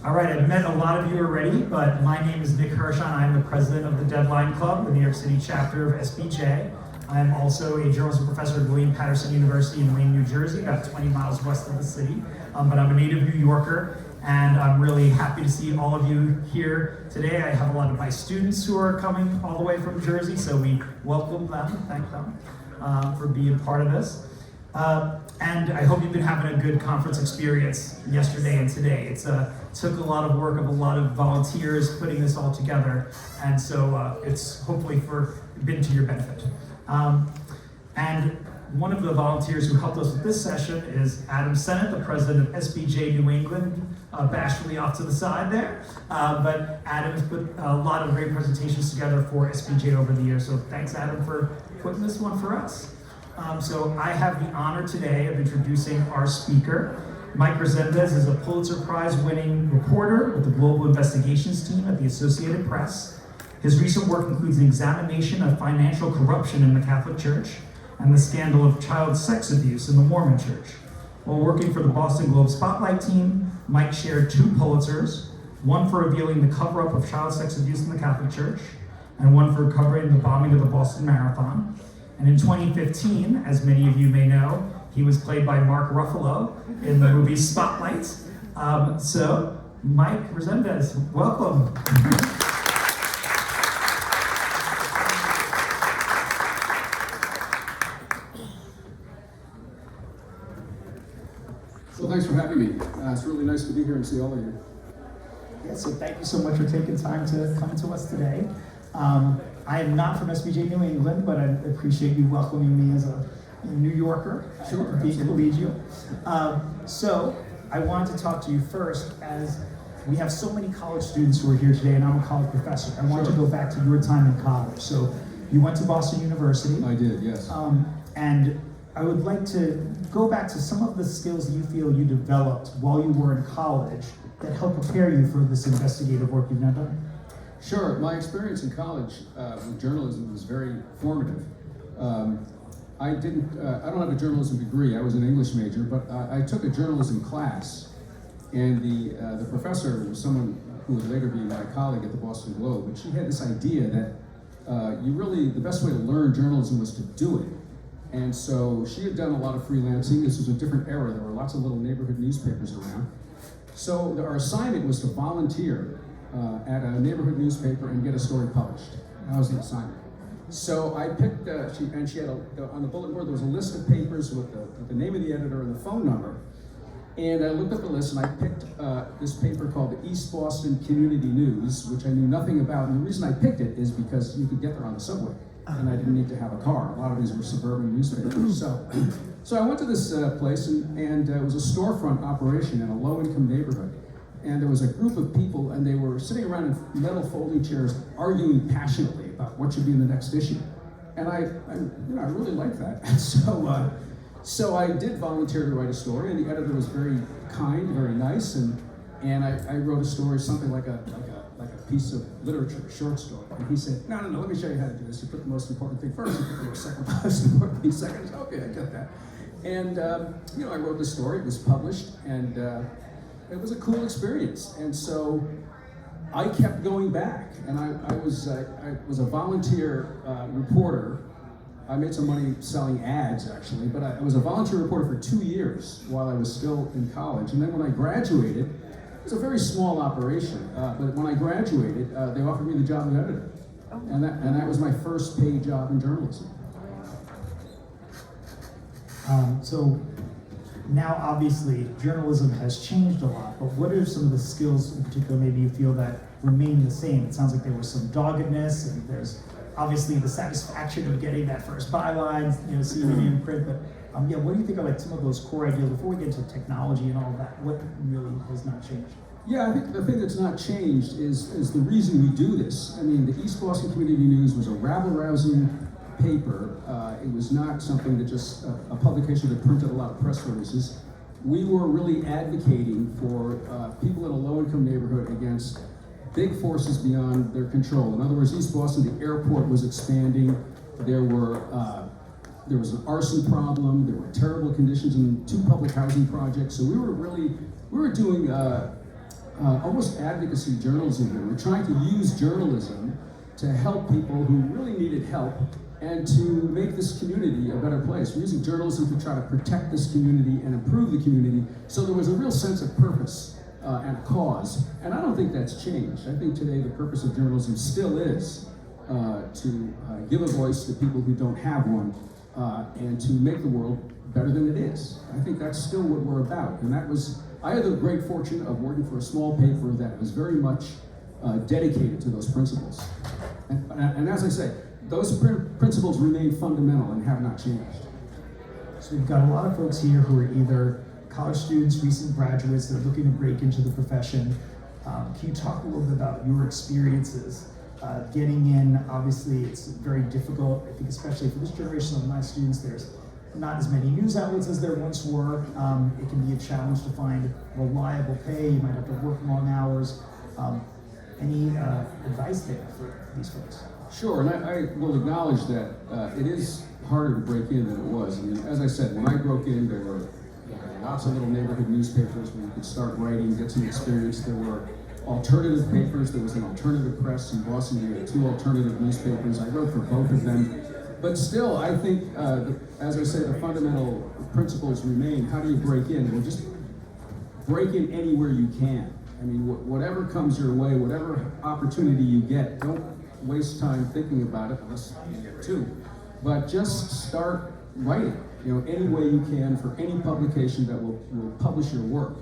All right, I've met a lot of you already, but my name is Nick Hirshon. I'm the president of the Deadline Club, the New York City chapter of SPJ. I'm also a journalism professor at William Paterson University in Wayne, New Jersey, about 20 miles west of the city. But I'm a native New Yorker, and I'm really happy to see all of you here today. I have a lot of my students who are coming all the way from Jersey, so we welcome them, thank them for being part of this. And I hope you've been having a good conference experience yesterday and today. It took a lot of work of a lot of volunteers putting this all together, and so it's hopefully been to your benefit. And one of the volunteers who helped us with this session is Adam Sennett, the president of SPJ New England, bashfully off to the side there. But Adam has put a lot of great presentations together for SPJ over the years, so thanks, Adam, for putting this one for us. So I have the honor today of introducing our speaker. Mike Rezendes is a Pulitzer Prize-winning reporter with the Global Investigations team at the Associated Press. His recent work includes an examination of financial corruption in the Catholic Church and the scandal of child sex abuse in the Mormon Church. While working for the Boston Globe Spotlight team, Mike shared 2 Pulitzers, one for revealing the cover-up of child sex abuse in the Catholic Church, and one for covering the bombing of the Boston Marathon. And in 2015, as many of you may know, he was played by Mark Ruffalo in the movie Spotlight. So, Mike Rezendes, welcome. Well, thanks for having me. It's really nice to be here and see all of you. Yeah, so thank you so much for taking time to come to us today. I am not from SPJ New England, but I appreciate you welcoming me as a New Yorker. Sure, being collegial. So I wanted to talk to you first, as we have so many college students who are here today, and I'm a college professor. I wanted to go back to your time in college. So you went to Boston University. I did, yes. And I would like to go back to some of the skills that you feel you developed while you were in college that helped prepare you for this investigative work you've now done. Sure, my experience in college with journalism was very formative. I don't have a journalism degree. I was an English major, but I took a journalism class, and the professor was someone who would later be my colleague at the Boston Globe, and she had this idea that the best way to learn journalism was to do it. And so she had done a lot of freelancing. This was a different era. There were lots of little neighborhood newspapers around. So our assignment was to volunteer at a neighborhood newspaper and get a story published. That was the assignment. So I picked, she had on the bulletin board, there was a list of papers with the name of the editor and the phone number. And I looked at the list and I picked this paper called the East Boston Community News, which I knew nothing about. And the reason I picked it is because you could get there on the subway, and I didn't need to have a car. A lot of these were suburban newspapers. So I went to this place, and it was a storefront operation in a low-income neighborhood. And there was a group of people, and they were sitting around in metal folding chairs, arguing passionately about what should be in the next issue. And I really liked that. And so I did volunteer to write a story, and the editor was very kind, very nice, and I wrote a story, something like a piece of literature, a short story. And he said, no, let me show you how to do this. You put the most important thing first, you put the second most important thing second. I said, okay, I get that. And I wrote the story, it was published, and it was a cool experience. And so I kept going back, and I was a volunteer reporter. I made some money selling ads, actually, but I was a volunteer reporter for 2 years while I was still in college. And then when I graduated, it was a very small operation, but when I graduated, they offered me the job of editor. And that was my first paid job in journalism. So now, obviously, journalism has changed a lot, but what are some of the skills in particular maybe you feel that remain the same? It sounds like there was some doggedness, and there's obviously the satisfaction of getting that first byline, seeing it in print, but what do you think are like some of those core ideas before we get into technology and all of that? What really has not changed? Yeah, I think the thing that's not changed is the reason we do this. I mean, the East Boston Community News was a rabble-rousing paper. It was not something that just a publication that printed a lot of press releases. We were really advocating for people in a low-income neighborhood against big forces beyond their control. In other words, East Boston, the airport was expanding. There was an arson problem. There were terrible conditions in 2 public housing projects. So we were doing almost advocacy journalism here. We're trying to use journalism to help people who really needed help and to make this community a better place. We're using journalism to try to protect this community and improve the community. So there was a real sense of purpose and cause. And I don't think that's changed. I think today the purpose of journalism still is to give a voice to people who don't have one and to make the world better than it is. I think that's still what we're about. And I had the great fortune of working for a small paper that was very much dedicated to those principles. And as I say, those principles remain fundamental and have not changed. So we've got a lot of folks here who are either college students, recent graduates that are looking to break into the profession. Can you talk a little bit about your experiences getting in? Obviously, it's very difficult. I think especially for this generation of my students, there's not as many news outlets as there once were. It can be a challenge to find reliable pay. You might have to work long hours. Any advice there for these folks? Sure, and I will acknowledge that it is harder to break in than it was. I mean, as I said, when I broke in, there were lots of little neighborhood newspapers where you could start writing, get some experience. There were alternative papers. There was an alternative press in Boston. We had 2 alternative newspapers. I wrote for both of them. But still, I think, as I say, the fundamental principles remain. How do you break in? Well, just break in anywhere you can. I mean, whatever comes your way, whatever opportunity you get, don't waste time thinking about it unless you get to. But just start writing, any way you can for any publication that will publish your work.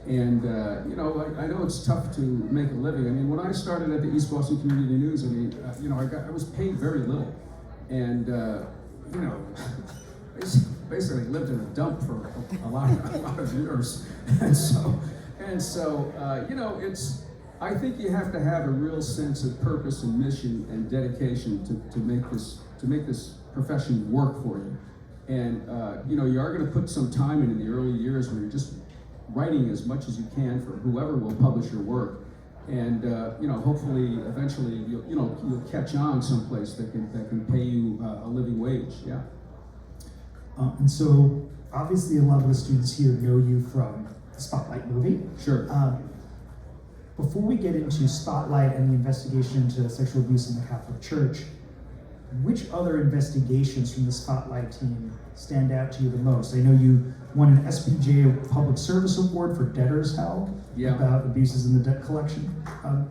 And, I know it's tough to make a living. I mean, when I started at the East Boston Community News, I was paid very little. And, basically lived in a dump for a lot of years. And so, I think you have to have a real sense of purpose and mission and dedication to make this profession work for you. And you are going to put some time in the early years where you're just writing as much as you can for whoever will publish your work. And hopefully, eventually, you'll catch on someplace that can pay you a living wage. Yeah. And so, obviously, a lot of the students here know you from the Spotlight movie. Sure. Before we get into Spotlight and the investigation into sexual abuse in the Catholic Church, which other investigations from the Spotlight team stand out to you the most? I know you won an SPJ Public Service Award for Debtor's Hell about abuses in the debt collection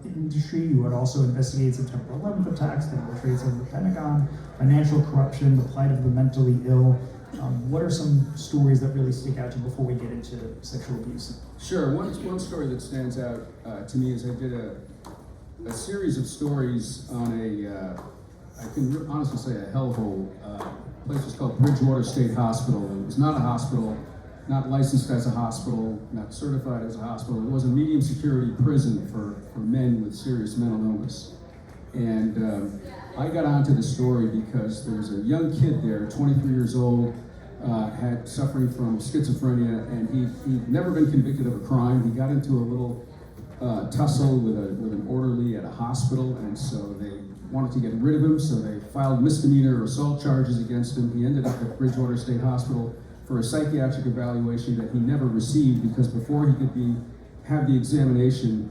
industry. You had also investigated September 11th attacks, the World Trade Center, the Pentagon, financial corruption, the plight of the mentally ill. What are some stories that really stick out to you before we get into sexual abuse? Sure. One story that stands out to me is I did a series of stories on I can honestly say a hellhole. The place was called Bridgewater State Hospital. It was not a hospital, not licensed as a hospital, not certified as a hospital. It was a medium security prison for men with serious mental illness. And I got onto the story because there was a young kid there, 23 years old, had suffering from schizophrenia, and he'd never been convicted of a crime. He got into a little tussle with an orderly at a hospital, and so they wanted to get rid of him, so they filed misdemeanor assault charges against him. He ended up at Bridgewater State Hospital for a psychiatric evaluation that he never received because before he could have the examination,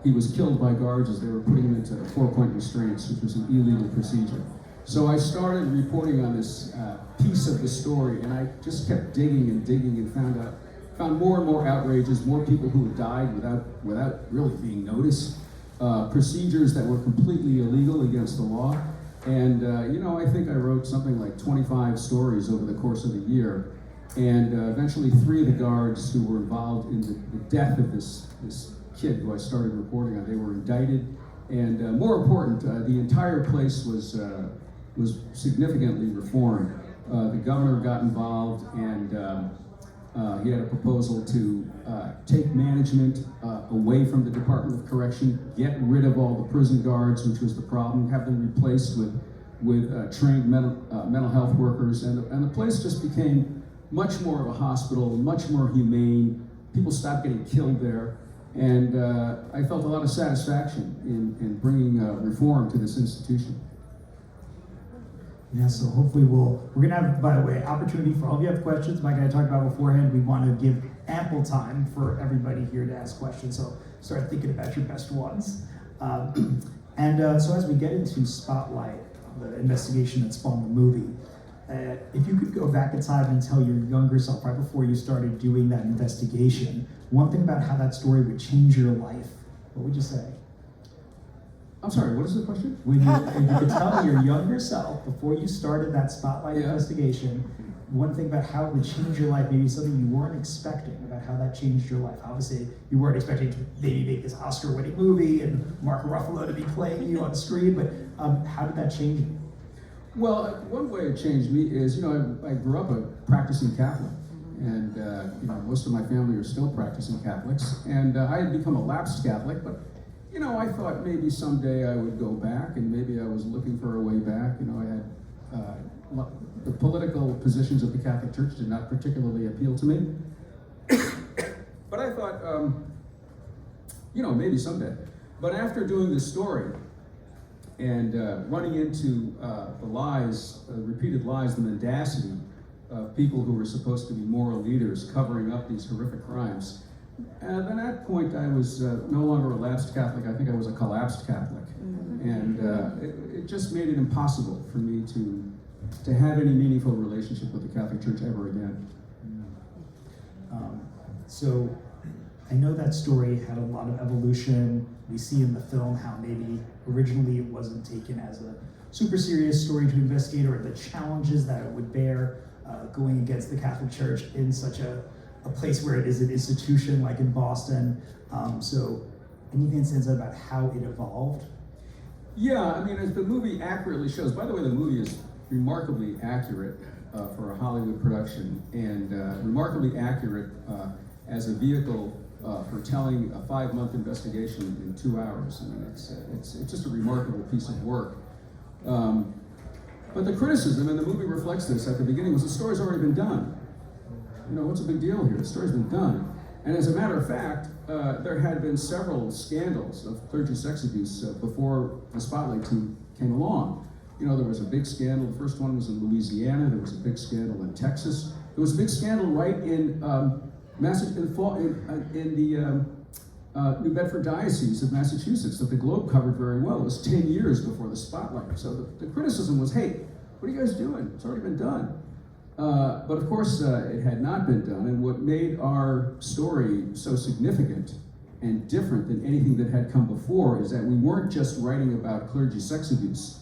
he was killed by guards as they were putting him into 4-point restraints, which was an illegal procedure. So I started reporting on this piece of the story, and I just kept digging and found more and more outrages, more people who had died without really being noticed, procedures that were completely illegal against the law. And I think I wrote something like 25 stories over the course of a year. And eventually 3 of the guards who were involved in the death of this kid who I started reporting on, they were indicted. And more important, the entire place was significantly reformed. The governor got involved, and he had a proposal to take management away from the Department of Correction, get rid of all the prison guards, which was the problem, have them replaced with trained mental health workers, and the place just became much more of a hospital, much more humane. People stopped getting killed there, and I felt a lot of satisfaction in bringing reform to this institution. Yeah, so hopefully we're going to have, by the way, opportunity for all of you have questions. Mike and I talked about beforehand, we want to give ample time for everybody here to ask questions, so start thinking about your best ones. So as we get into Spotlight, the investigation that spawned the movie, if you could go back in time and tell your younger self right before you started doing that investigation, one thing about how that story would change your life, what would you say? I'm sorry, what is the question? If you could tell your younger self before you started that Spotlight investigation, one thing about how it would change your life, maybe something you weren't expecting about how that changed your life. Obviously, you weren't expecting to maybe make this Oscar-winning movie and Mark Ruffalo to be playing you on screen, but how did that change you? Well, one way it changed me is, I grew up a practicing Catholic, and most of my family are still practicing Catholics, and I had become a lapsed Catholic, but I thought maybe someday I would go back, and maybe I was looking for a way back. I had the political positions of the Catholic Church did not particularly appeal to me, but I thought, maybe someday. But after doing this story, and running into the lies, repeated lies, the mendacity of people who were supposed to be moral leaders covering up these horrific crimes. And at that point, I was no longer a lapsed Catholic. I think I was a collapsed Catholic. And it just made it impossible for me to have any meaningful relationship with the Catholic Church ever again. So I know that story had a lot of evolution. We see in the film how maybe originally it wasn't taken as a super serious story to investigate, or the challenges that it would bear going against the Catholic Church in such a place where it is an institution like in Boston. So anything that says about how it evolved? Yeah, as the movie accurately shows, by the way, the movie is remarkably accurate for a Hollywood production, and remarkably accurate as a vehicle for telling a 5-month investigation in 2 hours. It's just a remarkable piece of work. But the criticism, and the movie reflects this at the beginning, was the story's already been done. What's the big deal here? The story's been done. And as a matter of fact, there had been several scandals of clergy sex abuse before the Spotlight team came along. There was a big scandal. The first one was in Louisiana. There was a big scandal in Texas. There was a big scandal right in New Bedford Diocese of Massachusetts that the Globe covered very well. It was 10 years before the Spotlight. So the criticism was, hey, what are you guys doing? It's already been done. But of course, it had not been done. And what made our story so significant and different than anything that had come before is that we weren't just writing about clergy sex abuse.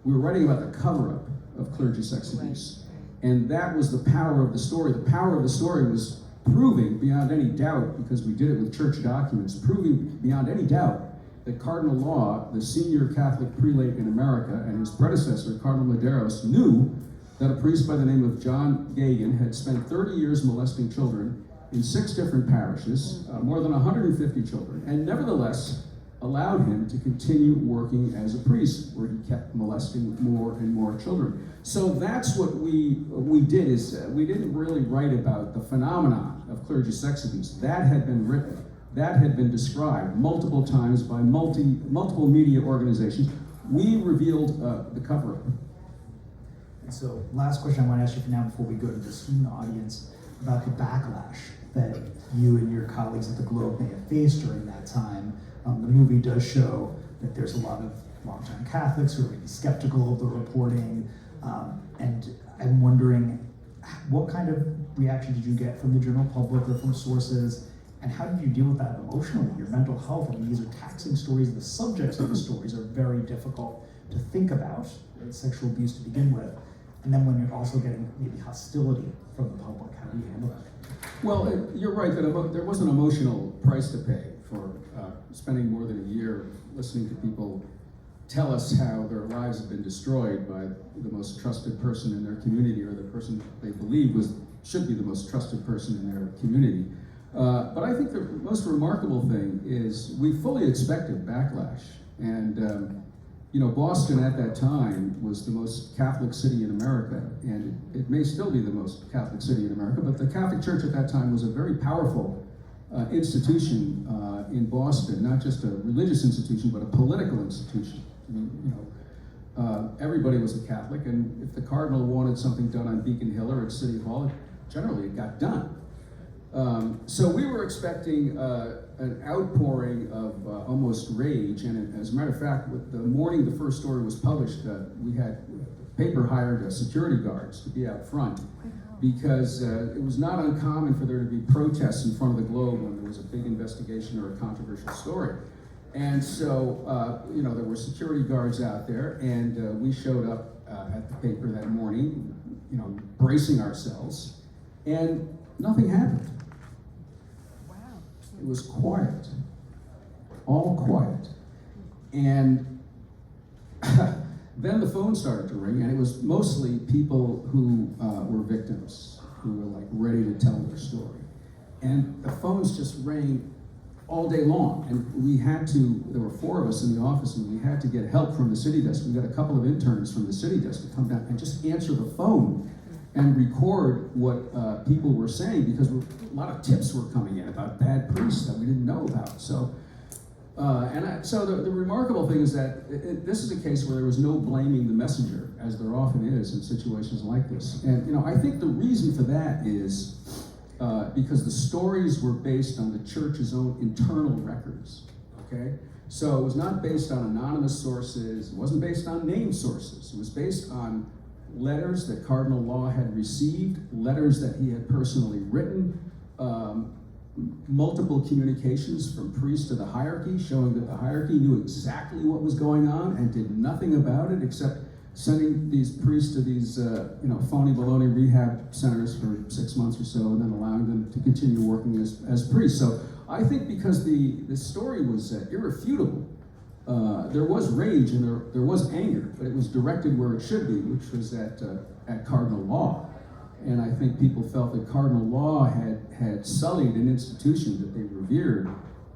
We were writing about the cover-up of clergy sex abuse. And that was the power of the story. The power of the story was proving beyond any doubt, because we did it with church documents, proving beyond any doubt that Cardinal Law, the senior Catholic prelate in America, and his predecessor, Cardinal Medeiros, knew that a priest by the name of John Gagan had spent 30 years molesting children in 6 different parishes, more than 150 children, and nevertheless allowed him to continue working as a priest, where he kept molesting more and more children. So that's what we did, is we didn't really write about the phenomenon of clergy sex abuse. That had been written, that had been described multiple times by multiple media organizations. We revealed the cover-up. And so last question I want to ask you for now before we go to the student audience about the backlash that you and your colleagues at the Globe may have faced during that time. The movie does show that there's a lot of longtime Catholics who are maybe skeptical of the reporting, and I'm wondering, what kind of reaction did you get from the general public or from sources, and how did you deal with that emotionally, your mental health? These are taxing stories. The subjects of the stories are very difficult to think about, sexual abuse to begin with, and then when you're also getting maybe hostility from the public, how do you handle that? Well, you're right that there was an emotional price to pay for spending more than a year listening to people tell us how their lives have been destroyed by the most trusted person in their community, or the person they believe should be the most trusted person in their community. But I think the most remarkable thing is we fully expected backlash. And Boston at that time was the most Catholic city in America, and it may still be the most Catholic city in America, but the Catholic Church at that time was a very powerful institution in Boston, not just a religious institution, but a political institution. Everybody was a Catholic, and if the Cardinal wanted something done on Beacon Hill or at City Hall, generally it got done. So we were expecting an outpouring of almost rage, and as a matter of fact, the morning the first story was published, we had the paper hired security guards to be out front, because it was not uncommon for there to be protests in front of the Globe when there was a big investigation or a controversial story. And so, there were security guards out there, and we showed up at the paper that morning, bracing ourselves, and nothing happened. Wow. It was quiet, all quiet. And then the phone started to ring, and it was mostly people who were victims, who were like ready to tell their story. And the phones just rang all day long, and there were 4 of us in the office, and we had to get help from the city desk. We got a couple of interns from the city desk to come down and just answer the phone and record what people were saying, because a lot of tips were coming in about bad priests that we didn't know about. So, so the remarkable thing is that this is a case where there was no blaming the messenger, as there often is in situations like this. And I think the reason for that is because the stories were based on the church's own internal records, okay? So it was not based on anonymous sources, it wasn't based on named sources, it was based on letters that Cardinal Law had received, letters that he had personally written, multiple communications from priests to the hierarchy, showing that the hierarchy knew exactly what was going on and did nothing about it except sending these priests to these phony baloney rehab centers for 6 months or so, and then allowing them to continue working as priests. So I think because the story was irrefutable, there was rage and there was anger, but it was directed where it should be, which was at Cardinal Law. And I think people felt that Cardinal Law had sullied an institution that they revered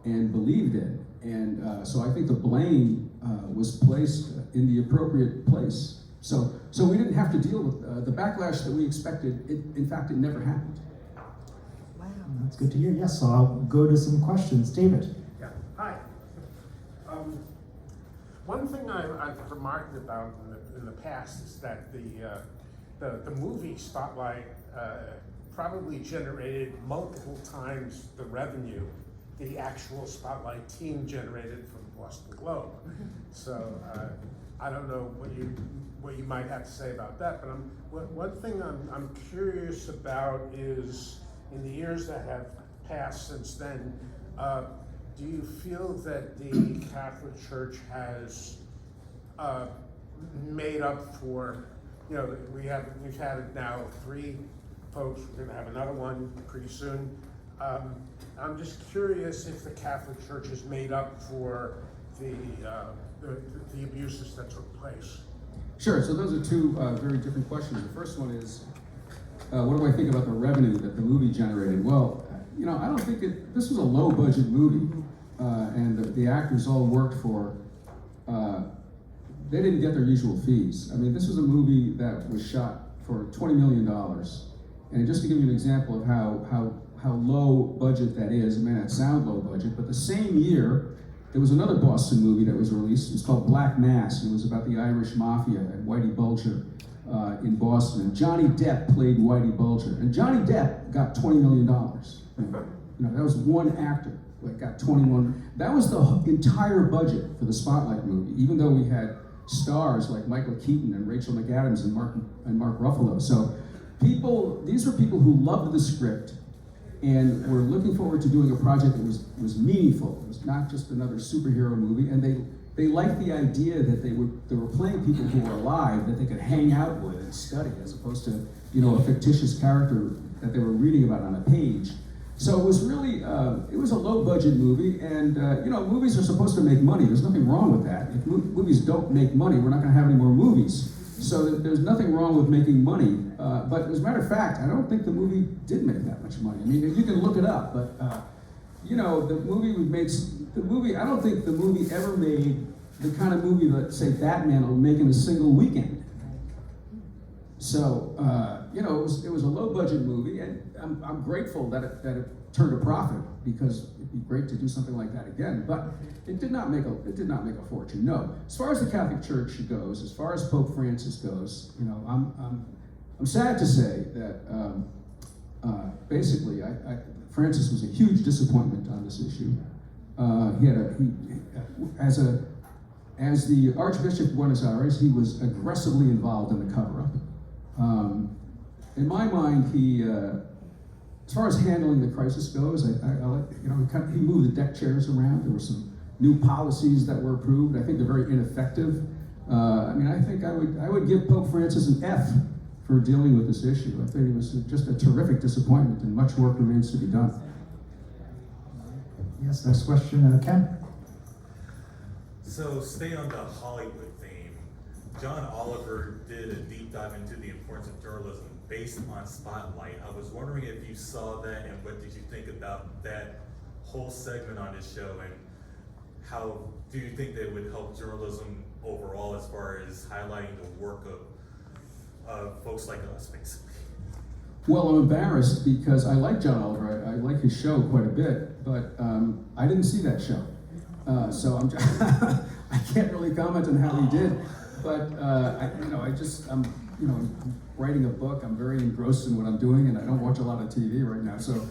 and believed in. And so I think the blame was placed in the appropriate place. So we didn't have to deal with the backlash that we expected. In fact, it never happened. Wow. That's good to hear. Yes, so I'll go to some questions. David. Yeah, hi. One thing I've remarked about in the past is that the movie Spotlight probably generated multiple times the revenue the actual Spotlight team generated from the Boston Globe. So I don't know what you might have to say about that, but one thing I'm curious about is, in the years that have passed since then, do you feel that the Catholic Church has made up for, we've had it now 3 folks, we're gonna have another one pretty soon. I'm just curious if the Catholic Church has made up for the abuses that took place. Sure, so those are 2 very different questions. The first one is, what do I think about the revenue that the movie generated? Well, I don't think this was a low budget movie, and the actors all worked for, they didn't get their usual fees. I mean, this was a movie that was shot for $20 million. And just to give you an example of how low budget that is, it may not sound low budget, but the same year, there was another Boston movie that was released. It was called Black Mass, and it was about the Irish Mafia and Whitey Bulger in Boston. And Johnny Depp played Whitey Bulger. And Johnny Depp got $20 million. That was one actor that got 21. That was the entire budget for the Spotlight movie, even though we had stars like Michael Keaton and Rachel McAdams and Mark Ruffalo. So these were people who loved the script and were looking forward to doing a project that was meaningful. It was not just another superhero movie, and they liked the idea that they were playing people who were alive that they could hang out with and study, as opposed to a fictitious character that they were reading about on a page. So it was really it was a low budget movie, and movies are supposed to make money. There's nothing wrong with that. If movies don't make money, we're not going to have any more movies. So there's nothing wrong with making money. But as a matter of fact, I don't think the movie did make that much money. I mean, you can look it up, but the movie. I don't think the movie ever made the kind of movie that, say, Batman will make in a single weekend. So it was a low budget movie, and I'm grateful that it turned a profit, because it'd be great to do something like that again. But it did not make a fortune. No. As far as the Catholic Church goes, as far as Pope Francis goes, I'm sad to say that basically, Francis was a huge disappointment on this issue. As the Archbishop of Buenos Aires, he was aggressively involved in the cover-up. In my mind, he, as far as handling the crisis goes, he moved the deck chairs around. There were some new policies that were approved. I think they're very ineffective. I think I would give Pope Francis an F for dealing with this issue. I think it was just a terrific disappointment, and much work remains to be done. Yes, next question, Ken. So staying on the Hollywood theme, John Oliver did a deep dive into the importance of journalism based on Spotlight. I was wondering if you saw that, and what did you think about that whole segment on his show, and how do you think that would help journalism overall as far as highlighting the work of folks like us, basically? Well, I'm embarrassed because I like John Oliver. I like his show quite a bit, but I didn't see that show. So I can't really comment on how he did. But I'm writing a book. I'm very engrossed in what I'm doing, and I don't watch a lot of TV right now. So,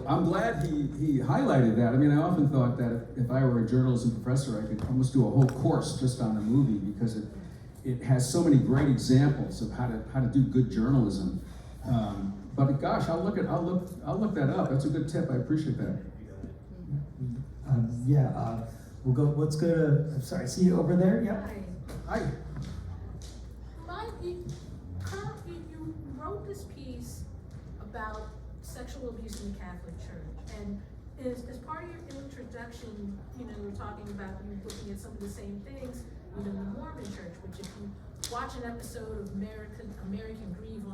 I'm glad he highlighted that. I mean, I often thought that if I were a journalism professor, I could almost do a whole course just on the movie, because it has so many great examples of how to do good journalism. But gosh, I'll look that up. That's a good tip. I appreciate that. We'll go. Let's go to. I'm sorry. See you over there. Yeah. Hi. Mike, you wrote this piece about sexual abuse in the Catholic Church, and as part of your introduction, you were talking about you looking at some of the same things in the Mormon Church, which if you watch an episode of American Greed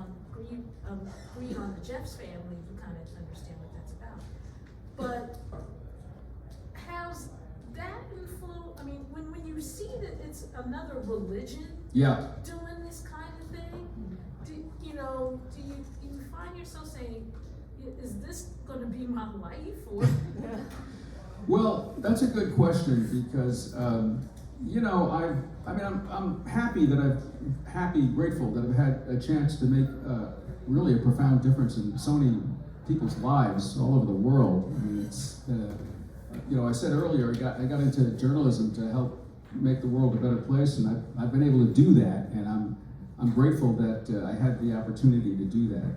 on the Jeffs family, you kind of understand what that's about. But has that influence? I mean, when you see that it's another religion doing this kind of thing, do you find yourself saying, is this going to be my life? Or Well, that's a good question, because I'm grateful that I've had a chance to make really a profound difference in so many people's lives all over the world. I mean, it's I said earlier, I got into journalism to help make the world a better place, and I've been able to do that, and I'm grateful that I had the opportunity to do that.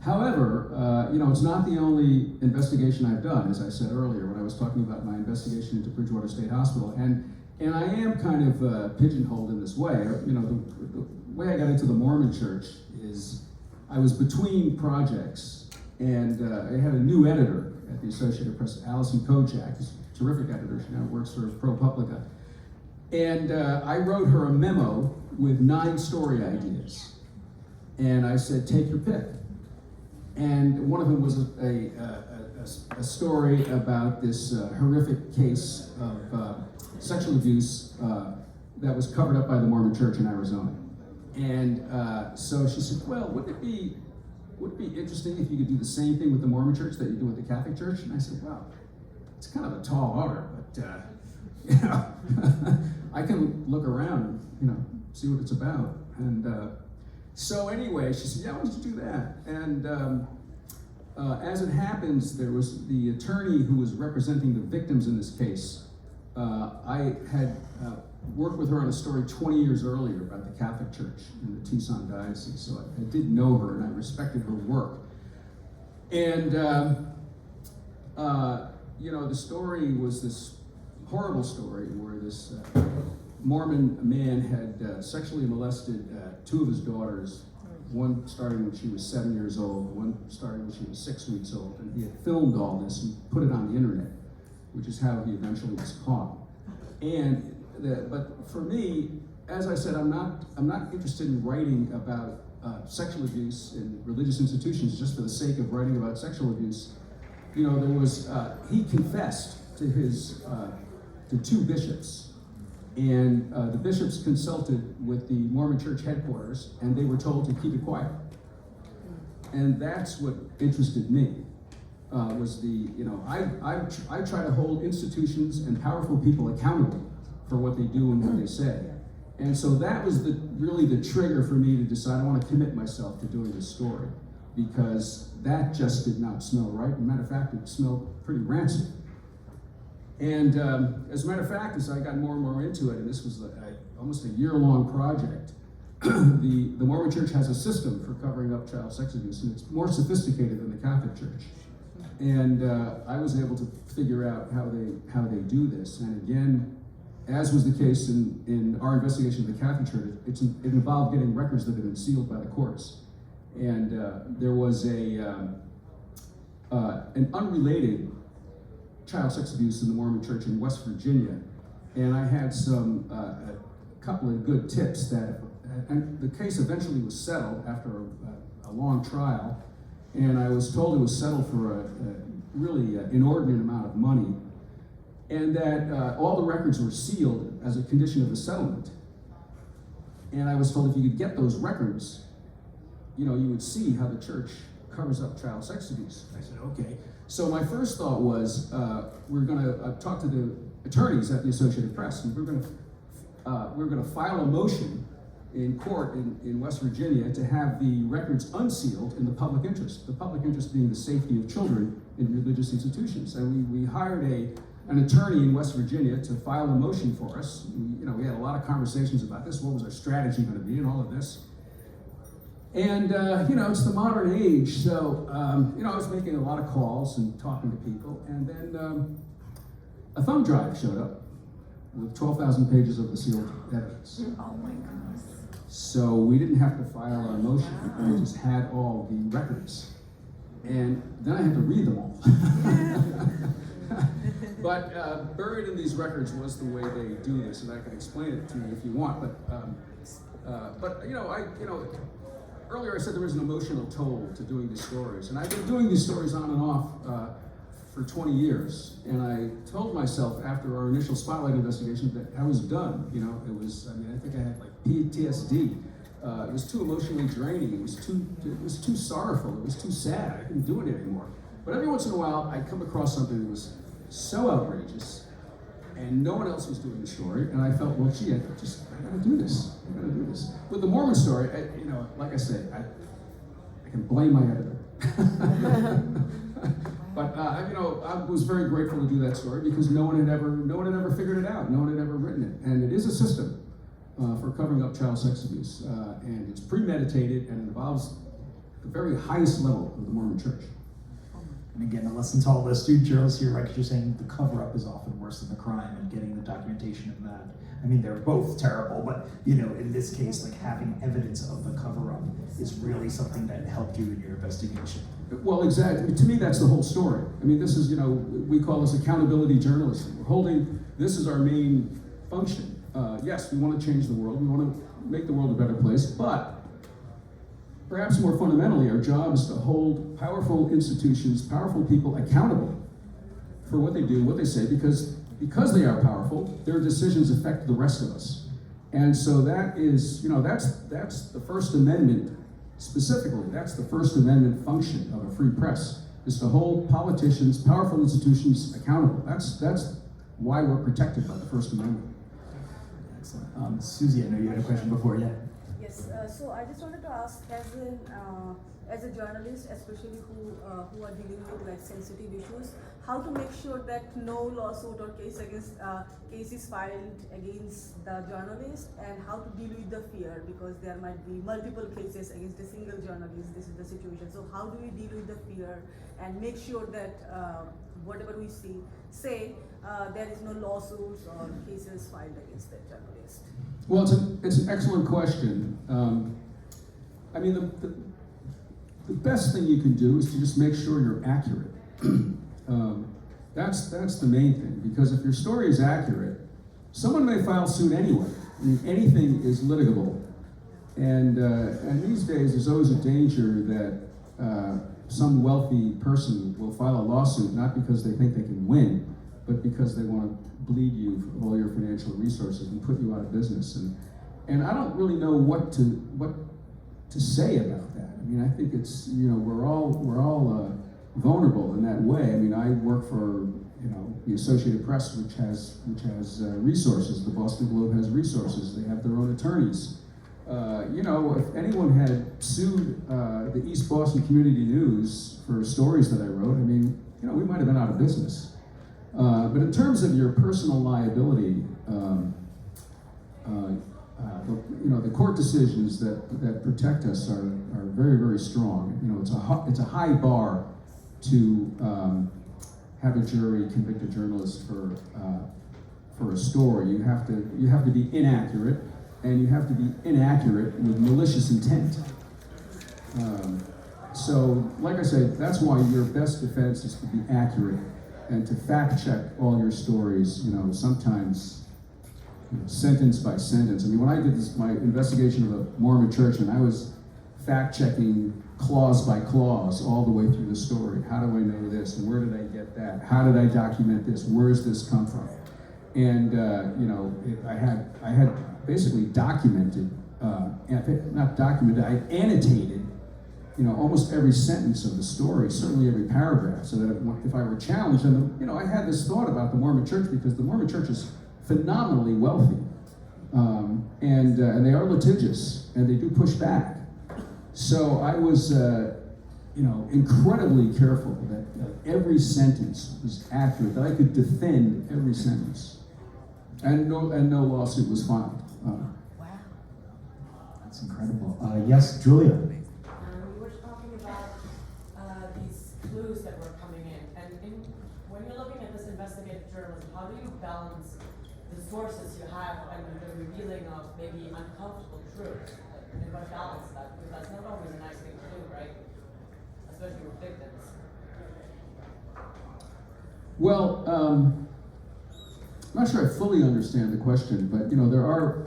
However, it's not the only investigation I've done, as I said earlier when I was talking about my investigation into Bridgewater State Hospital, and I am kind of pigeonholed in this way. The way I got into the Mormon Church is I was between projects, and I had a new editor at the Associated Press, Allison Kojak, who's a terrific editor. She now works for ProPublica. And I wrote her a memo with 9 story ideas. And I said, take your pick. And one of them was a story about this horrific case of sexual abuse that was covered up by the Mormon Church in Arizona. And so she said, well, wouldn't it be interesting if you could do the same thing with the Mormon Church that you do with the Catholic Church? And I said, well, it's kind of a tall order, but I can look around and see what it's about. And so anyway, she said, yeah, why don't you do that? And as it happens, there was the attorney who was representing the victims in this case. I had worked with her on a story 20 years earlier about the Catholic Church in the Tucson Diocese, so I did know her and I respected her work. And the story was this horrible story where this Mormon man had sexually molested 2 of his daughters, one starting when she was 7 years old, one starting when she was 6 weeks old, and he had filmed all this and put it on the internet, which is how he eventually was caught. But for me, as I said, I'm not interested in writing about sexual abuse in religious institutions just for the sake of writing about sexual abuse. There was he confessed to his to 2 bishops, and the bishops consulted with the Mormon Church headquarters, and they were told to keep it quiet. And that's what interested me. I try to hold institutions and powerful people accountable for what they do and what they say. And so that was really the trigger for me to decide I want to commit myself to doing this story. because that just did not smell right. As a matter of fact, it smelled pretty rancid. And as a matter of fact, as I got more and more into it, and this was almost a year-long project, the Mormon Church has a system for covering up child sex abuse, and it's more sophisticated than the Catholic Church. And I was able to figure out how they do this. And again, as was the case in our investigation of the Catholic Church, it involved getting records that had been sealed by the courts. And there was an unrelated child sex abuse in the Mormon Church in West Virginia. And I had a couple of good tips that, and the case eventually was settled after a long trial. And I was told it was settled for a really inordinate amount of money, and that all the records were sealed as a condition of the settlement. And I was told if you could get those records, you would see how the church covers up child sex abuse. I said, okay. So my first thought was, we're going to talk to the attorneys at the Associated Press, and we're going to file a motion in court in West Virginia to have the records unsealed in the public interest. The public interest being the safety of children in religious institutions. And we hired an attorney in West Virginia to file a motion for us. We had a lot of conversations about this. What was our strategy going to be and all of this? And, it's the modern age. So, I was making a lot of calls and talking to people. And then a thumb drive showed up with 12,000 pages of the sealed evidence. Oh my goodness. So we didn't have to file our motion. We just had all the records. And then I had to read them all. But buried in these records was the way they do this, and I can explain it to you if you want. But earlier I said there was an emotional toll to doing these stories, and I've been doing these stories on and off for 20 years. And I told myself after our initial spotlight investigation that I was done. I think I had like PTSD. It was too emotionally draining. It was too sorrowful. It was too sad. I couldn't do it anymore. But every once in a while, I'd come across something that was so outrageous, and no one else was doing the story. And I felt, well, gee, I gotta do this. I gotta do this. With the Mormon story, like I said, I can blame my editor. But I was very grateful to do that story because no one had ever figured it out. No one had ever written it, and it is a system for covering up child sex abuse, and it's premeditated and it involves the very highest level of the Mormon Church. And again, a lesson to all the student journalists here, right? Because you're saying the cover-up is often worse than the crime, and getting the documentation of that. I mean, they're both terrible, but in this case, like having evidence of the cover-up is really something that helped you in your investigation. Well, exactly. To me, that's the whole story. I mean, this is, we call this accountability journalism. This is our main function. Yes, we want to change the world. We want to make the world a better place, but perhaps more fundamentally, our job is to hold powerful institutions, powerful people accountable for what they do, what they say, because they are powerful, their decisions affect the rest of us. And so that is, that's the First Amendment specifically. That's the First Amendment function of a free press, is to hold politicians, powerful institutions accountable. That's why we're protected by the First Amendment. Excellent. Susie, I know you had a question before, yeah. Yes, so I just wanted to ask, as a journalist, especially who are dealing with like sensitive issues, how to make sure that no lawsuit or case is filed against the journalist, and how to deal with the fear, because there might be multiple cases against a single journalist. This is the situation. So how do we deal with the fear and make sure that whatever we say, there is no lawsuits or cases filed against that journalist? Well, it's an excellent question. The best thing you can do is to just make sure you're accurate. That's the main thing, because if your story is accurate, someone may file suit anyway. I mean, anything is litigable, and these days there's always a danger that some wealthy person will file a lawsuit not because they think they can win, but because they want to bleed you of all your financial resources and put you out of business. And I don't really know what to say about that. I mean, I think it's, we're all vulnerable in that way. I mean, I work for, the Associated Press, which has resources. The Boston Globe has resources. They have their own attorneys. You know, if anyone had sued the East Boston Community News for stories that I wrote, I mean, you know, we might have been out of business. But in terms of your personal liability, the court decisions that protect us are very, very strong. You know, it's a high bar to have a jury convict a journalist for a story. You have to be inaccurate, and you have to be inaccurate with malicious intent. So, like I said, that's why your best defense is to be accurate and to fact check all your stories. You know, sometimes sentence by sentence. I mean, when I did my investigation of the Mormon Church, and I was fact checking clause by clause all the way through the story. How do I know this? And where did I get that? How did I document this? Where does this come from? And I had basically documented, not documented, I annotated, almost every sentence of the story, certainly every paragraph, so that if I were challenged, and I had this thought about the Mormon Church, because the Mormon Church is phenomenally wealthy, and they are litigious, and they do push back. So I was, incredibly careful that every sentence was accurate, that I could defend every sentence, and no lawsuit was filed. Wow. That's incredible. Yes, Julia. We were talking about these clues that were coming in, and when you're looking at this investigative journalism, how do you balance the sources you have and the revealing of maybe uncomfortable truth? And what balance that? Because that's not always a nice thing to do, right? Especially with victims. Well, I'm not sure I fully understand the question, but there are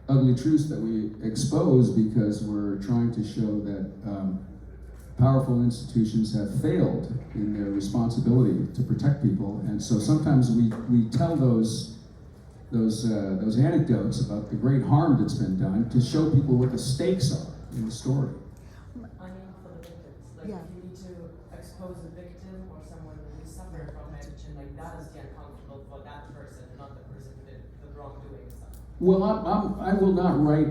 ugly truths that we expose because we're trying to show that powerful institutions have failed in their responsibility to protect people, and so sometimes we tell those anecdotes about the great harm that's been done to show people what the stakes are in the story. I mean, for the victims, like Yeah. you need to expose a victim or someone who suffered from it, and like that is the uncomfortable for that person, not the person who did the wrongdoing. Well, I will not write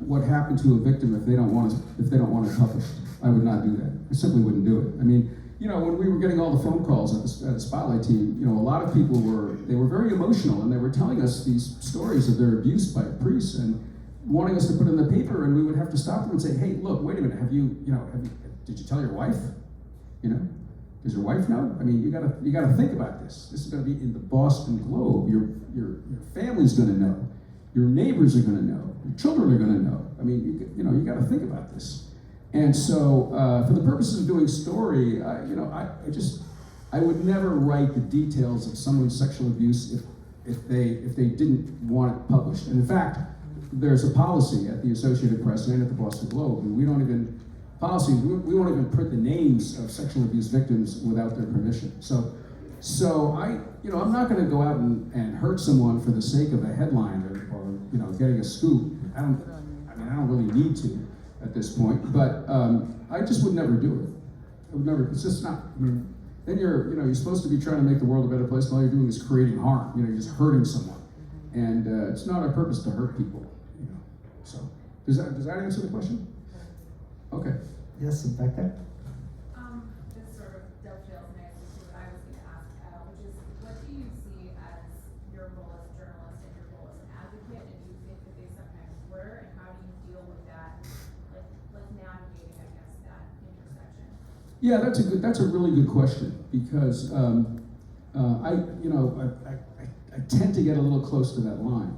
what happened to a victim if they don't want it published. I would not do that. I simply wouldn't do it. I mean, when we were getting all the phone calls at the Spotlight team, a lot of people were very emotional, and they were telling us these stories of their abuse by priests and wanting us to put in the paper, and we would have to stop them and say, hey, look, wait a minute, did you tell your wife? Does your wife know? I mean, you gotta think about this. This is gonna be in the Boston Globe. Your family's gonna know. Your neighbors are gonna know. Your children are gonna know. I mean, you gotta think about this. And so, for the purposes of doing story, I would never write the details of someone's sexual abuse if they didn't want it published. And in fact, there's a policy at the Associated Press and at the Boston Globe, and we won't even print the names of sexual abuse victims without their permission. So I'm not going to go out and hurt someone for the sake of a headline or getting a scoop. I don't really need to at this point, but I just would never do it. I would never. It's just not. I mean, then you're supposed to be trying to make the world a better place, and all you're doing is creating harm. You're just hurting someone, and it's not our purpose to hurt people. So does that answer the question? Okay. Yes, Becca. This sort of dovetails nicely to what I was going to ask, which is, what do you see as your role as a journalist and your role as an advocate, and do you think that they sometimes blur, and how do you deal with that, like navigating, I guess, that intersection? Yeah, that's a really good question, because I tend to get a little close to that line.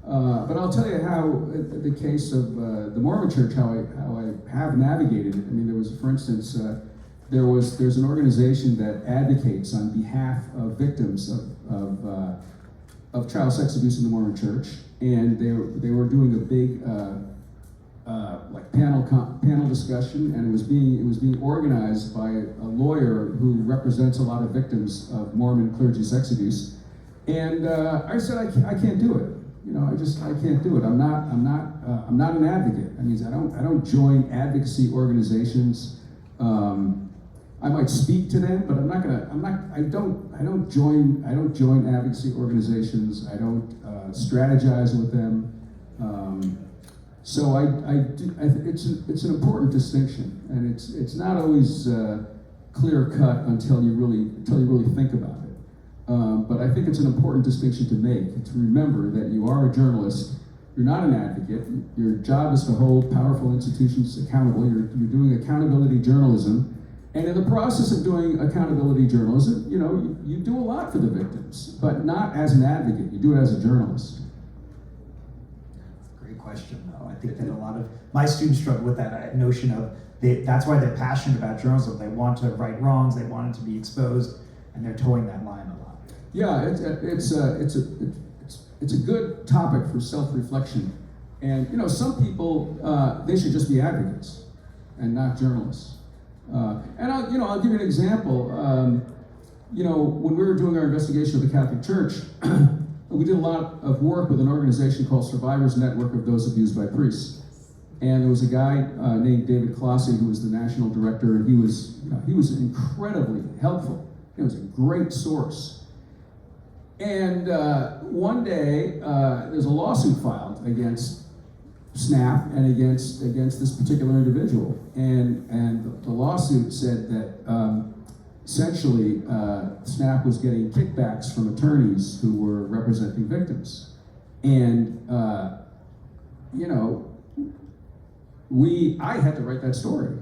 But I'll tell you how, the case of the Mormon Church, how I have navigated it. I mean, for instance, there's an organization that advocates on behalf of victims of child sex abuse in the Mormon Church, and they were doing a big panel discussion, and it was being organized by a lawyer who represents a lot of victims of Mormon clergy sex abuse, and I said I can't do it. I can't do it. I'm not an advocate. That means I don't join advocacy organizations. I might speak to them, but I don't join advocacy organizations. I don't strategize with them. So it's an important distinction, and it's not always clear cut until you really think about it. But I think it's an important distinction to make, to remember that you are a journalist. You're not an advocate. Your job is to hold powerful institutions accountable. You're doing accountability journalism. And in the process of doing accountability journalism, you do a lot for the victims, but not as an advocate. You do it as a journalist. Great question, though. I think that a lot of my students struggle with that notion of that's why they're passionate about journalism. They want to right wrongs. They want it to be exposed, and they're towing that line a lot. Yeah, it's a good topic for self-reflection. And some people they should just be advocates and not journalists. And I'll give you an example. When we were doing our investigation of the Catholic Church, we did a lot of work with an organization called Survivors Network of Those Abused by Priests. And there was a guy named David Clossie who was the national director, and he was incredibly helpful. It was a great source. And one day, there's a lawsuit filed against SNAP and against this particular individual, and the lawsuit said that essentially SNAP was getting kickbacks from attorneys who were representing victims, and I had to write that story.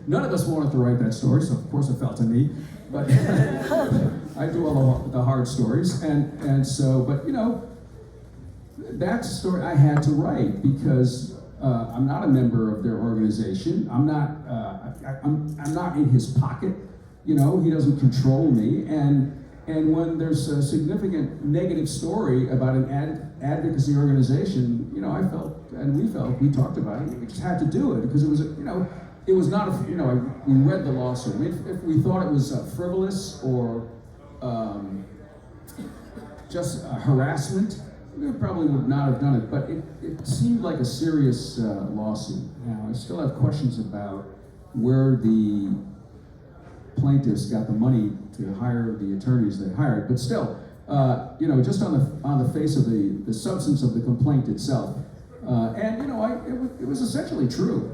None of us wanted to write that story, so of course it fell to me. But I do all the hard stories, and so, but that story I had to write because I'm not a member of their organization. I'm not in his pocket. He doesn't control me. And when there's a significant negative story about an advocacy organization, I felt, and we talked about it. We just had to do it because it was, it was not we read the lawsuit. If we thought it was frivolous or just harassment, we probably would not have done it, but it seemed like a serious lawsuit. Now, I still have questions about where the plaintiffs got the money to hire the attorneys they hired, but still, just on the face of the substance of the complaint itself, it was essentially true.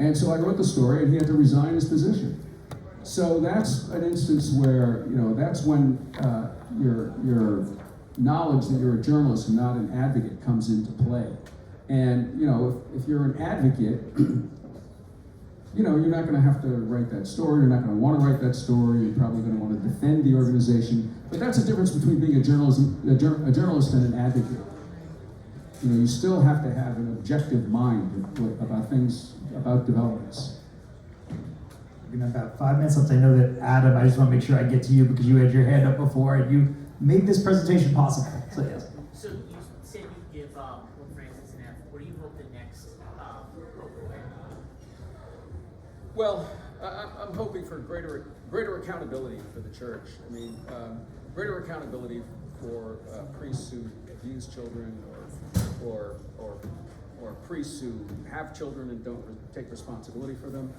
And so I wrote the story, and he had to resign his position. So that's an instance where, that's when your knowledge that you're a journalist and not an advocate comes into play. And, if you're an advocate, you're not going to have to write that story. You're not going to want to write that story. You're probably going to want to defend the organization. But that's the difference between being a journalist and an advocate. You still have to have an objective mind about things, about developments. We have about 5 minutes left. I know that Adam, I just want to make sure I get to you because you had your hand up before and you made this presentation possible. So yes. So you said you give Pope Francis an F. What do you hope the next Pope will win? Well, I'm hoping for greater accountability for the church. Greater accountability for priests who abuse children or priests who have children and don't take responsibility for them.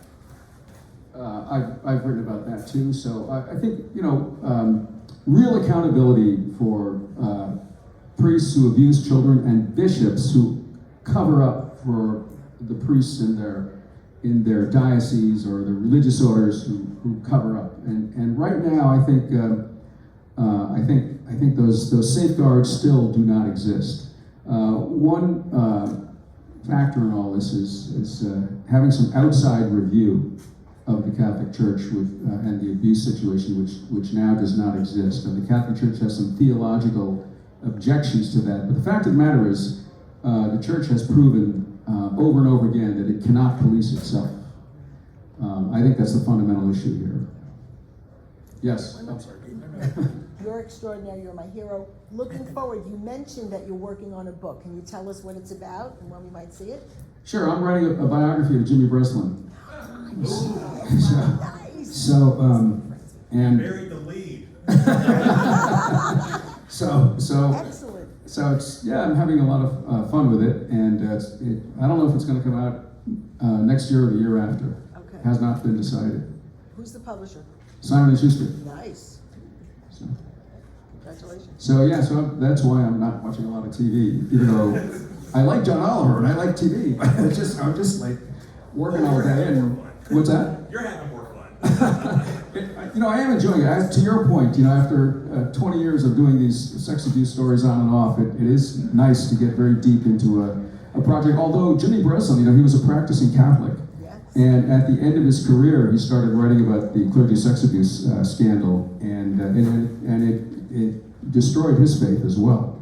I've written about that too. So I think real accountability for priests who abuse children and bishops who cover up for the priests in their diocese or the religious orders who cover up. And right now, I think those safeguards still do not exist. One factor in all this is having some outside review of the Catholic Church and the abuse situation, which now does not exist. And the Catholic Church has some theological objections to that. But the fact of the matter is, the Church has proven over and over again that it cannot police itself. I think that's the fundamental issue here. Yes, I'm sorry. You're extraordinary, you're my hero. Looking forward, you mentioned that you're working on a book. Can you tell us what it's about and when we might see it? Sure, I'm writing a biography of Jimmy Breslin. And buried the lead. So Excellent. So I'm having a lot of fun with it, and I don't know if it's going to come out next year or the year after. Okay. Has not been decided. Who's the publisher? Simon & Schuster. Nice. So, Congratulations. so yeah, so that's why I'm not watching a lot of TV, even though I like John Oliver and I like TV, but I'm just like working all day. And what's that? You're having more fun. I am enjoying it. To your point, after 20 years of doing these sex abuse stories on and off, it is nice to get very deep into a project. Although Jimmy Breslin, he was a practicing Catholic. Yes. And at the end of his career, he started writing about the clergy sex abuse scandal, and it destroyed his faith as well.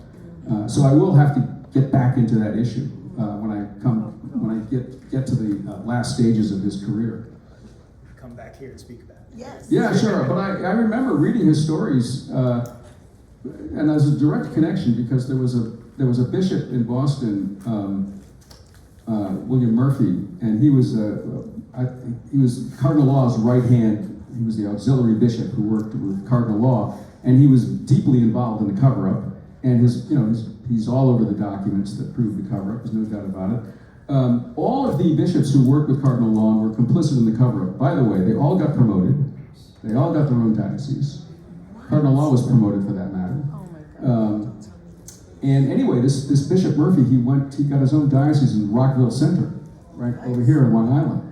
So I will have to get back into that issue when I get to the last stages of his career. Come back here and speak about it. Yes. Yeah, sure. But I remember reading his stories, and there's a direct connection because there was a bishop in Boston, William Murphy, and he was Cardinal Law's right hand. He was the auxiliary bishop who worked with Cardinal Law, and he was deeply involved in the cover-up. And he's all over the documents that prove the cover-up. There's no doubt about it. All of the bishops who worked with Cardinal Law were complicit in the cover-up. By the way, they all got promoted. They all got their own diocese. Cardinal Law was promoted for that matter. Oh my God. And anyway, this Bishop Murphy, he got his own diocese in Rockville Center, right over here in Long Island.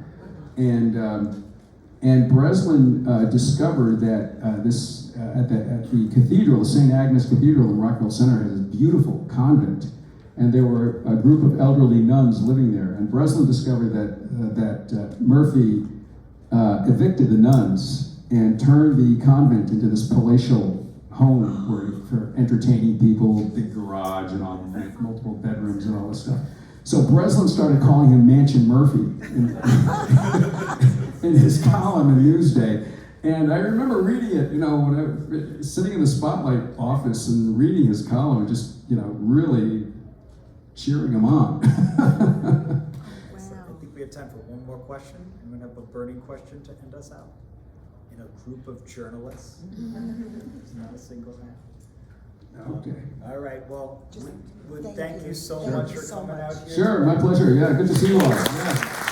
And Breslin discovered that at the cathedral, the St. Agnes Cathedral in Rockville Center, has this beautiful convent. And there were a group of elderly nuns living there. And Breslin discovered that Murphy evicted the nuns and turned the convent into this palatial home for entertaining people, big garage and all, multiple bedrooms and all this stuff. So Breslin started calling him Mansion Murphy in his column in Newsday. And I remember reading it, when I was sitting in the Spotlight office and reading his column and just, really cheering him on. So I think we have time for one more question. I'm going to have a burning question to end us out. In a group of journalists, there's not a single man. Okay. All right. Well, Just we thank thank you. you so Thank much you for so coming much. out here. Sure, my pleasure. Yeah, good to see you all. Yeah.